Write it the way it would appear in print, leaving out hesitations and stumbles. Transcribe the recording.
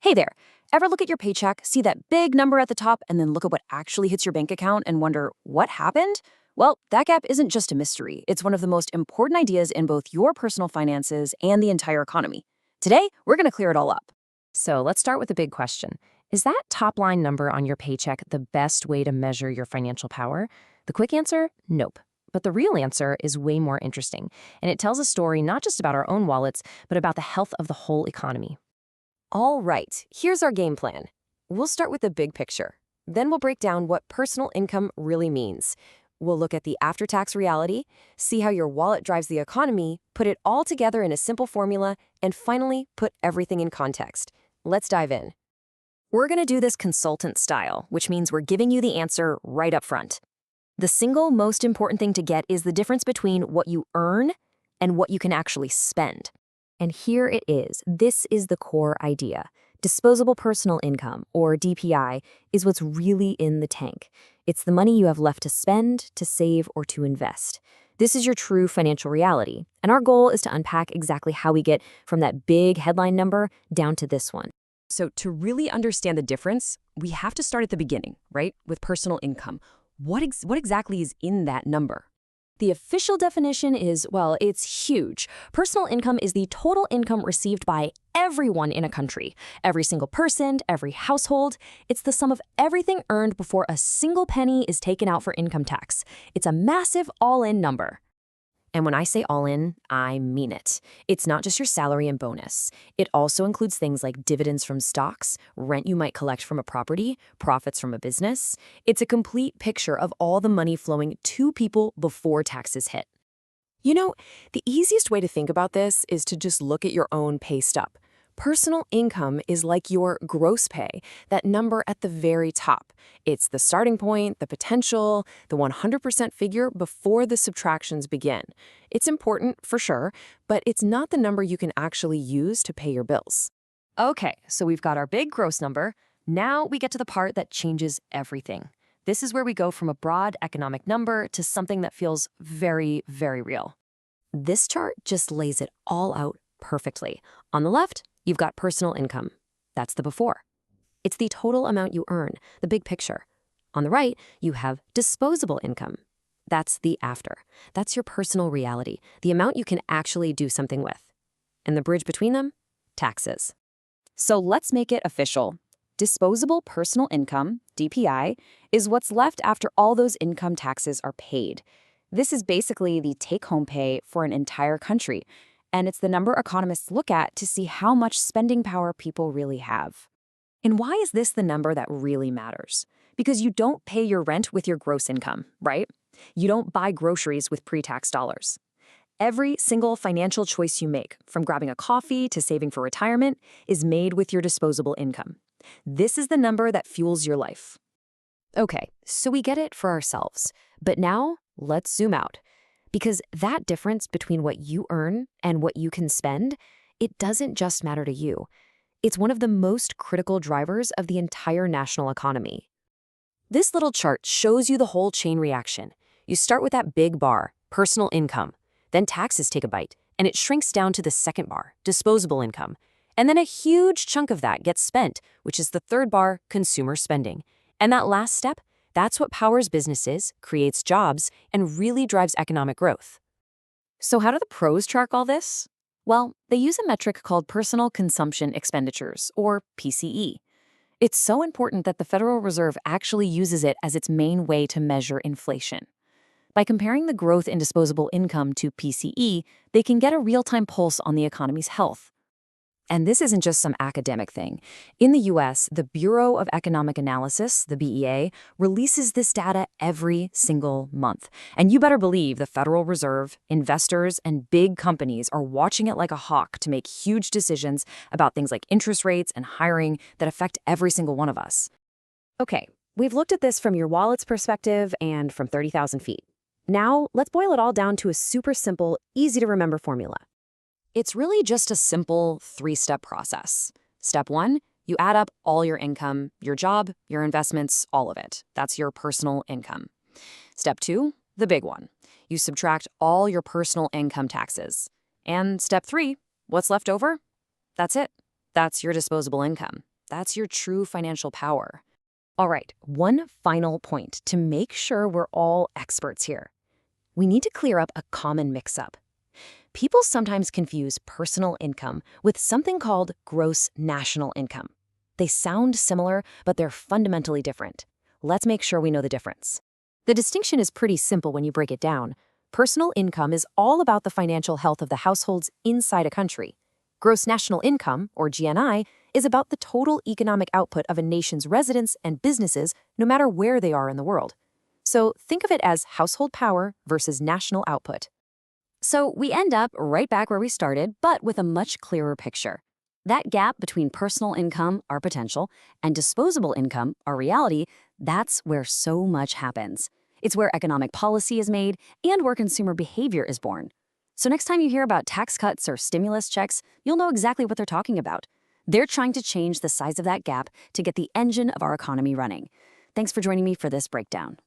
Hey there. Ever look at your paycheck, see that big number at the top, and then look at what actually hits your bank account and wonder, what happened? Well, that gap isn't just a mystery. It's one of the most important ideas in both your personal finances and the entire economy. Today, we're going to clear it all up. So let's start with the big question. Is that top line number on your paycheck the best way to measure your financial power? The quick answer, nope. But the real answer is way more interesting, and it tells a story not just about our own wallets, but about the health of the whole economy. All right, here's our game plan. We'll start with the big picture. Then we'll break down what personal income really means. We'll look at the after-tax reality, see how your wallet drives the economy, put it all together in a simple formula, and finally, put everything in context. Let's dive in. We're going to do this consultant style, which means we're giving you the answer right up front. The single most important thing to get is the difference between what you earn and what you can actually spend. And here it is. This is the core idea. Disposable personal income, or DPI, is what's really in the tank. It's the money you have left to spend, to save, or to invest. This is your true financial reality, and our goal is to unpack exactly how we get from that big headline number down to this one. So to really understand the difference, we have to start at the beginning, right? With personal income. What exactly is in that number? The official definition is, well, it's huge. Personal income is the total income received by everyone in a country. Every single person, every household. It's the sum of everything earned before a single penny is taken out for income tax. It's a massive all-in number. And when I say all-in, I mean it. It's not just your salary and bonus. It also includes things like dividends from stocks, rent you might collect from a property, profits from a business. It's a complete picture of all the money flowing to people before taxes hit. You know, the easiest way to think about this is to just look at your own pay stub. Personal income is like your gross pay, that number at the very top. It's the starting point, the potential, the 100% figure before the subtractions begin. It's important, for sure, but it's not the number you can actually use to pay your bills. Okay, so we've got our big gross number. Now we get to the part that changes everything. This is where we go from a broad economic number to something that feels very, very real. This chart just lays it all out perfectly. On the left, you've got personal income. That's the before. It's the total amount you earn, the big picture. On the right, you have disposable income. That's the after. That's your personal reality, the amount you can actually do something with. And the bridge between them? Taxes. So let's make it official. Disposable personal income, DPI, is what's left after all those income taxes are paid. This is basically the take-home pay for an entire country, and it's the number economists look at to see how much spending power people really have. And why is this the number that really matters? Because you don't pay your rent with your gross income, right? You don't buy groceries with pre-tax dollars. Every single financial choice you make, from grabbing a coffee to saving for retirement, is made with your disposable income. This is the number that fuels your life. Okay, so we get it for ourselves. But now, let's zoom out. Because that difference between what you earn and what you can spend, it doesn't just matter to you. It's one of the most critical drivers of the entire national economy. This little chart shows you the whole chain reaction. You start with that big bar, personal income. Then taxes take a bite, and it shrinks down to the second bar, disposable income. And then a huge chunk of that gets spent, which is the third bar, consumer spending. And that last step, that's what powers businesses, creates jobs, and really drives economic growth. So how do the pros track all this? Well, they use a metric called Personal Consumption Expenditures, or PCE. It's so important that the Federal Reserve actually uses it as its main way to measure inflation. By comparing the growth in disposable income to PCE, they can get a real-time pulse on the economy's health. And this isn't just some academic thing. In the US, the Bureau of Economic Analysis, the BEA, releases this data every single month. And you better believe the Federal Reserve, investors, and big companies are watching it like a hawk to make huge decisions about things like interest rates and hiring that affect every single one of us. Okay, we've looked at this from your wallet's perspective and from 30,000 feet. Now, let's boil it all down to a super simple, easy-to-remember formula. It's really just a simple three-step process. Step one, you add up all your income, your job, your investments, all of it. That's your personal income. Step two, the big one. You subtract all your personal income taxes. And step three, what's left over? That's it. That's your disposable income. That's your true financial power. All right, one final point to make sure we're all experts here. We need to clear up a common mix-up. People sometimes confuse personal income with something called gross national income. They sound similar, but they're fundamentally different. Let's make sure we know the difference. The distinction is pretty simple when you break it down. Personal income is all about the financial health of the households inside a country. Gross national income, or GNI, is about the total economic output of a nation's residents and businesses, no matter where they are in the world. So think of it as household power versus national output. So we end up right back where we started, but with a much clearer picture. That gap between personal income, our potential, and disposable income, our reality, that's where so much happens. It's where economic policy is made and where consumer behavior is born. So next time you hear about tax cuts or stimulus checks, you'll know exactly what they're talking about. They're trying to change the size of that gap to get the engine of our economy running. Thanks for joining me for this breakdown.